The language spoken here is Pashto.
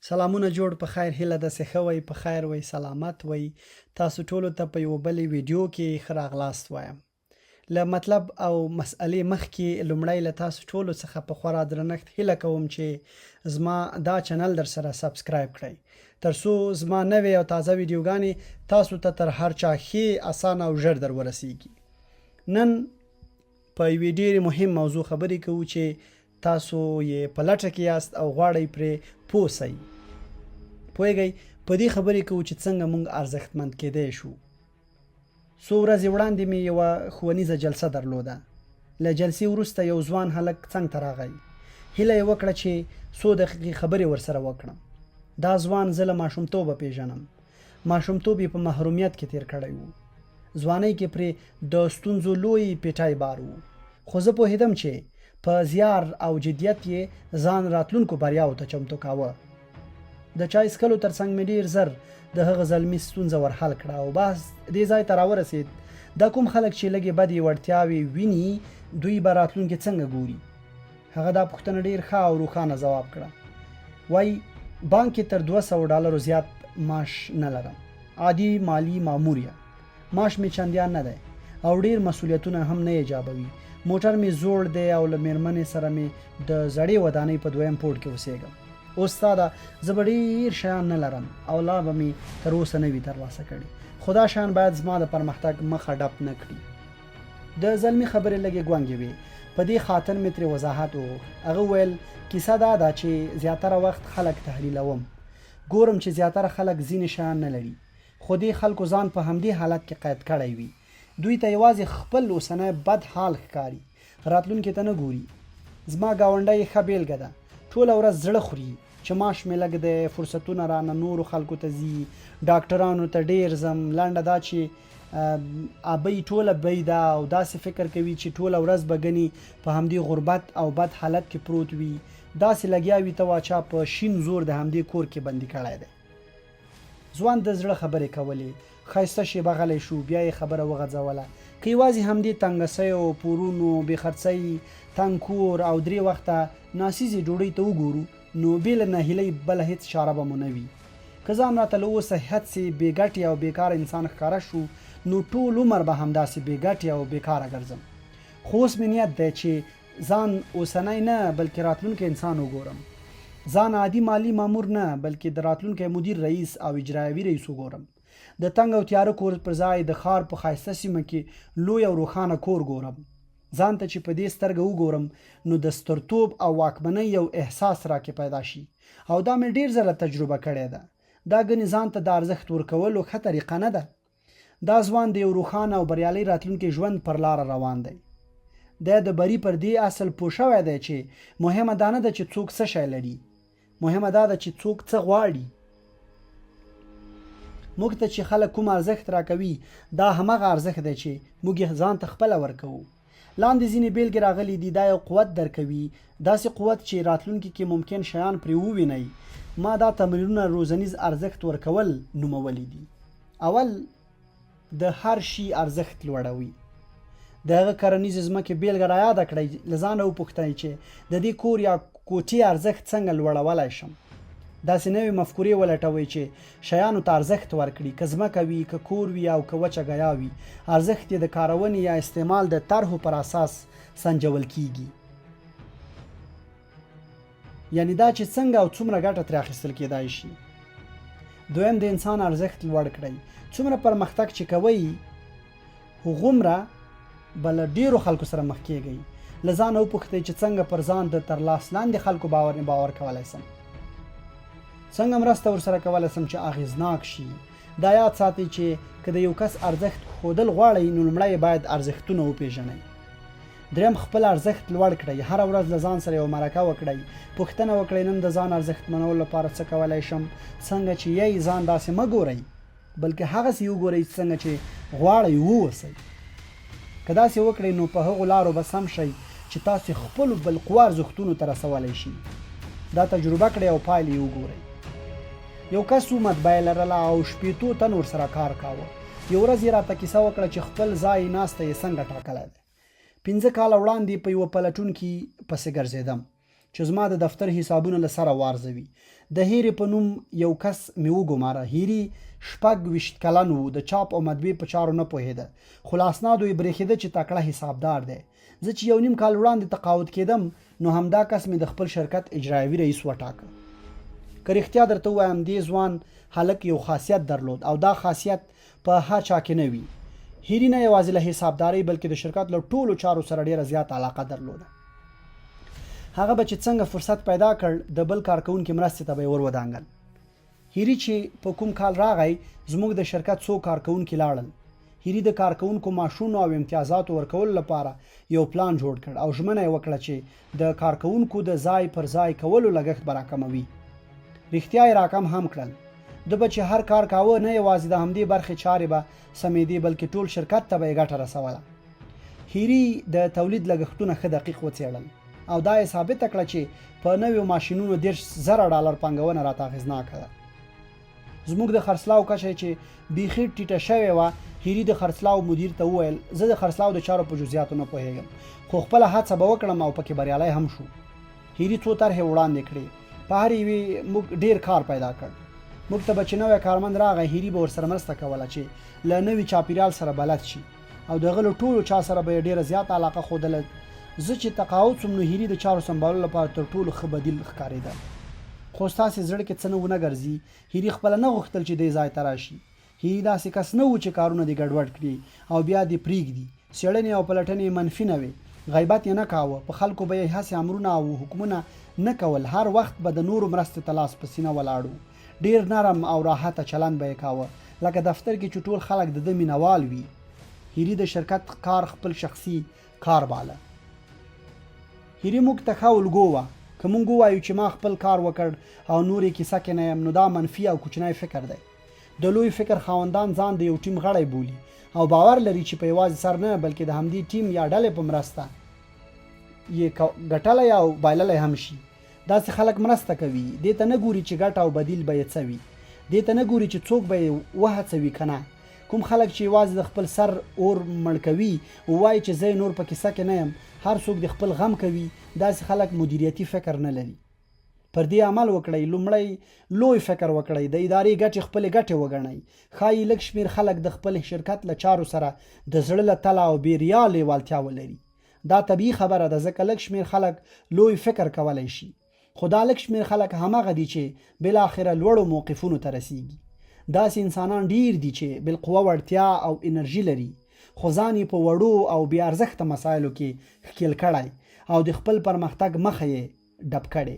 سلامونه جوړ په خیر هیله ده څه وای په خیر وای سلامت وای تاسو ټول ته په یو بل ویډیو کې خراغلاست وایم له مطلب او مسئلې مخ کې لومړی له تاسو ټول څخه په خورا درنښت هیله کوم چې زما دا چینل در سره سبسکرایب کړئ ترڅو زما نوې او تازه ویډیوګانې تاسو ته تر هر چا ښه اسانه او ژر در ورسیږي نن په یوې ډېرې مهم موضوع خبرې کوو چې تاسو یې په لټه کې یاست او غواړئ پرې پوه شئ پوهیږئ په دې خبرې کوو چې څنګه موږ ارزښتمند کېدای شو څو ورځې وړاندې مې یوه ښوونیزه جلسه درلوده له جلسې وروسته یو ځوان هلک څنګ ته راغی هیله یې وکړه چې څو دقیقې خبرې ورسره وکړم دا ځوان زه له ماشومتوبه پیژنم ماشومتوب یې په محرومیت کې تیر کړی و ځوانۍ کې پرې د ستونزو لوی پیټی بار و خو زه پوهېدم چې په زیار او جدیت یې ځان راتلونکو بریاو ته چمتو کاوه د چای څښلو ترڅنګ مې ډېر زر د هغه زلمي ستونزه ورحل کړه او بس دې ځای ته راورسېد دا کوم خلک چې لږې بدې وړتیاوې ویني دوی به راتلونکي څنګه ګوري هغه دا پوښتنه ډېر ښه او روښانه ځواب کړه وایي بانک کې تر $200 زیات معاش نه لرم عادي مالی مامور یم معاش مې چندیان نه دی او ډېر مسؤلیتونه هم نه ایجابوي موټر مې زوړ دی او له مېرمنې سره مې د زړې ودانۍ په دویم پوړ کې اوسېږم اوس ساده زه به ډېر شیان نه لرم او لا به مې تر اوسه نه وي ترلاسه کړي خو دا شیان باید زما د پرمختګ مخه ډپ نه کړي د زلمي خبرې لږې ګونګې وې په دې خاطر مې ترې وضاحت وغوښت هغه ویل کیسه دا ده چې زیاتره وخت خلک تحلیلوم ګورم چې زیاتره خلک ځینې شیان نه لري خو دې خلکو ځان په همدې حالت کې قید کړی وي دوی ته یوازې خپل اوسنی بد حال ښکاري راتلونکي ته نه ګوري زما ګاونډی ښه بیلګه ده ټوله ورځ زړه خوري چې معاش مې لږ دی فرصتونه رانه نورو خلکو ته ځي ډاکټرانو ته ډېر ځم لنډه دا چې ابۍ ټوله بۍ ده او داسې فکر کوي چې ټوله ورځ به ګني په همدې غربت او بد حالت کې پروت وي داسې لګیا وي ته واچا په شین زور د همدې کور کې بندي کړی دی ځوان د زړه خبرې کولې ښایسته شیبه غلی شو بیا یې خبره وغځوله که یوازې همدې تنګسیو پورونو بې خرڅۍ تنګ کور او درې وخته ناسیزې ډوډۍ ته وګورو نو بې له ناهیلۍ بله هېڅ چاره به مو نه وي که ځان راته له اوسه هڅې بې ګټې او بېکاره انسان ښکاره شو نو ټول عمر به همداسې بې ګټې او بېکاره ګرځم خو اوس مې نیت دی چې ځان اوسنی نه بلکې راتلونکی انسان وګورم ځان عادي مالی مامور نه بلکې د راتلونکی مدیر رئیس او اجرایوي رئیس وګورم د تنګ او تیاره کور پر ځای د ښار په ښایسته سیمه کې لوی او روښانه کور ګورم ځان ته چې په دې سترګه وګورم نو د سترتوب او واکمنۍ یو احساس راکې پیدا شي او دا مې ډېر ځله تجربه کړې ده دا ګنې ځان ته د ارزښت ورکولو ښه طریقه نه ده دا ځوان د یو روښانه او بریالي راتلونکي ژوند پر لاره روان دی دا د بري پر دې اصل پوه شوی دی چې مهمه دا نه ده چې څوک څه شی لري مهمه دا ده چې څوک څه غواړي موږ ته چې خلک کوم ارزښت راکوي دا همغه ارزښت دی چې موږ یې ځان ته خپله ورکوو لاندې ځینې بیلګې راغلي دي دا یو قوت درکوي داسې قوت چې راتلونکي کې ممکن شیان پرې ووینئ ما دا تمرینونه روزنیز ارزښت ورکول نومولی دي اول د هر شي ارزښت لوړوي د هغه کرنیزې ځمکې بیلګه رایاده کړئ له ځانه وپوښتئ چې د دې کور یا کوټې ارزښت څنګه لوړولی شم داسې نوې مفکورې ولټوئ چې شیانو ته ارزښت ورکړي که ځمکه وي که کور وي او که وچه ګیا وي ارزښت یې د کارونې یا استعمال د طرحو پر اساس سنجول کیږي یعنی دا چې څنګه او څومره ګټه ترې اخیستل کېدای شي دویم د انسان ارزښت لوړ کړئ څومره پرمختګ چې کوئ هغومره به له ډېرو خلکو سره مخ کېږئ له ځانه وپوښتئ چې څنګه پر ځان د تر لاس لاندې خلکو باور کولی سم څنګه مرسته ورسره کولی سم چې اغېزناک شي دا یاد ساتئ چې که د یو کس ارزښت ښودل غواړئ نو لومړی باید ارزښتونه وپېژنئ دریم خپل ارزښت لوړ کړئ هره ورځ له ځان سره یو مرکه وکړئ پوښتنه وکړئ نن د ځان ارزښت منولو لپاره څه کولی شم څنګه چې یی ځان داسې مه ګورئ بلکې هغسې وګورئ څنګه چې غواړئ ووسئ که داسې وکړئ نو په هغو لارو به سم شئ چې تاسې خپلو بالقوه ارزښتونو ته رسولی شي دا تجربه کړئ او پایلې یې وګورئ یو کس و مطبعه لرله او 80 تن ورسره کار کاوه یو ورځ یې راته کیسه وکړه چې خپل ځای ناسته یې څنګه ټاکلی دی 5 کاله وړاندې په یوه پلټون کې پسې ګرځېدم چې زما د دفتر حسابونه له سره وارزوي. د هیرې په نوم یو کس مې وګماره. هیري 26 کلن و، د چاپ او مطبعې په چارو نه پوهېده، خو له اسنادو یې برېښېده چې تکړه حسابدار دی. زه چې یو نیم کال وړاندې تقاعد کېدم نو همدا کس مې د خپل شرکت اجرایوي رئیس وټاکه. که رښتیا درته ووایم دې ځوان هلک یو خاصیت درلود او دا خاصیت په هر چا کې نه وي. هیري نه یوازې له حسابدارۍ بلکې د شرکت له ټولو چارو سره ډېره زیاته علاقه درلوده. هغه به چې څنګه فرصت پیدا کړ د بل کارکوونکي مرستې ته به یې ور ودانګل. هیري چې په کوم کال راغی زموږ د شرکت څو کارکوونکي لاړل. هیري د کارکوونکو معاشونو او امتیازاتو ورکولو لپاره یو پلان جوړ کړ او ژمنه یې وکړه چې د کارکوونکو د ځای پر ځای کولو لګښت به راکموي. رښتیا یې راکم هم کړل. د به چې هر کار کاوه نه یوازې د همدې برخې چارې به سمېدې بلکې ټول شرکت ته به یې ګټه رسوله. هیري د تولید لګښتونه ښه دقیق وڅېړل او دا یې ثابته کړه چې په نویو ماشینونو $10,000 پانګونه راته اغېزناکه ده. زموږ د خرڅلاو کچه چې بیخي ټیټه شوې وه، هیري د خرڅلاو مدیر ته وویل زه د خرڅلاو د چارو په جزئیاتو نه پوهېږم، خو خپله هڅه به وکړم او پکې بریالی هم شو. هیري څو طرحې وړاندې کړې، په هر یوې موږ ډېر کار پیدا کړ. موږ ته به چې نوی کارمند راغی هیري به ورسره مرسته کوله چې له نوي چاپیریال سره بلد شي او د هغه له ټولو چا سره به یې ډېره زیاته علاقه ښودله. زه چې تقاعد شوم نو هیري د چارو سمبالولو لپاره تر ټولو ښه بدیل ښکارېده. خو ستاسې زړه کې څه نه ونه ګرځي. هیري خپله نه غوښتل چې دې ځای ته راشي. هیري داسې کس نه و چې کارونه دې ګډوډ کړي او بیا دې پرېږدي. څېړنې او پلټنې منفي نه وې، غیبت یې نه کاوه، په خلکو به یې هسې امرونه او حکمونه نه کول. هر وخت به د نورو مرستې ته لاس په سینه ولاړ و. ډېر نرم او راحته چلند به یې کاوه، لکه دفتر کې چې ټول خلک د ده مینوال وي. هیري د شرکت کار خپل شخصي کار باله. هیري موږ ته ښه الګو وه. که موږ ووایو چې ما خپل کار وکړ او نور یې کیسه کې نه یم نو دا منفي او کوچنی فکر دی. د لوی فکر خاوندان ځان د یو ټیم غړی بولي او باور لري چې په یوازې سر نه بلکې د همدې ټیم یا ډلې په مرسته یې ګټلی او بایللی هم شي. داسې خلک مرسته کوي، دې ته نه ګوري چې ګټه او بدیل به یې څه وي، دې ته نه ګوري چې څوک به یې وهڅوي که نه. کوم خلک چې یوازې د خپل سر اور مړ کوي ووایي چې زه نور په کیسه کې نه یم، هر څوک د خپل غم کوي، داسې خلک مدیریتي فکر نه لري. پر دې عمل وکړئ. لومړی لوی فکر وکړئ، د ادارې ګټې خپلې ګټې وګڼئ. ښایي لږ شمېر خلک د خپل شرکت له چارو سره د زړه له تله او بېریا لیوالتیا ولري. دا طبیعي خبره ده ځکه لږ شمېر خلک لوی فکر کولی شي، خو دا لږ شمېر خلک همغه دي چې بالاخره لوړو موقفونو ته رسیږي. داسې انسانان ډیر دي چې بالقوه وړتیا او انرژي لري، خو ځان یې په وړو او بې ارزښته مسایلو کې ښکېل کړی او د خپل پرمختګ مخه یې ډب کړې.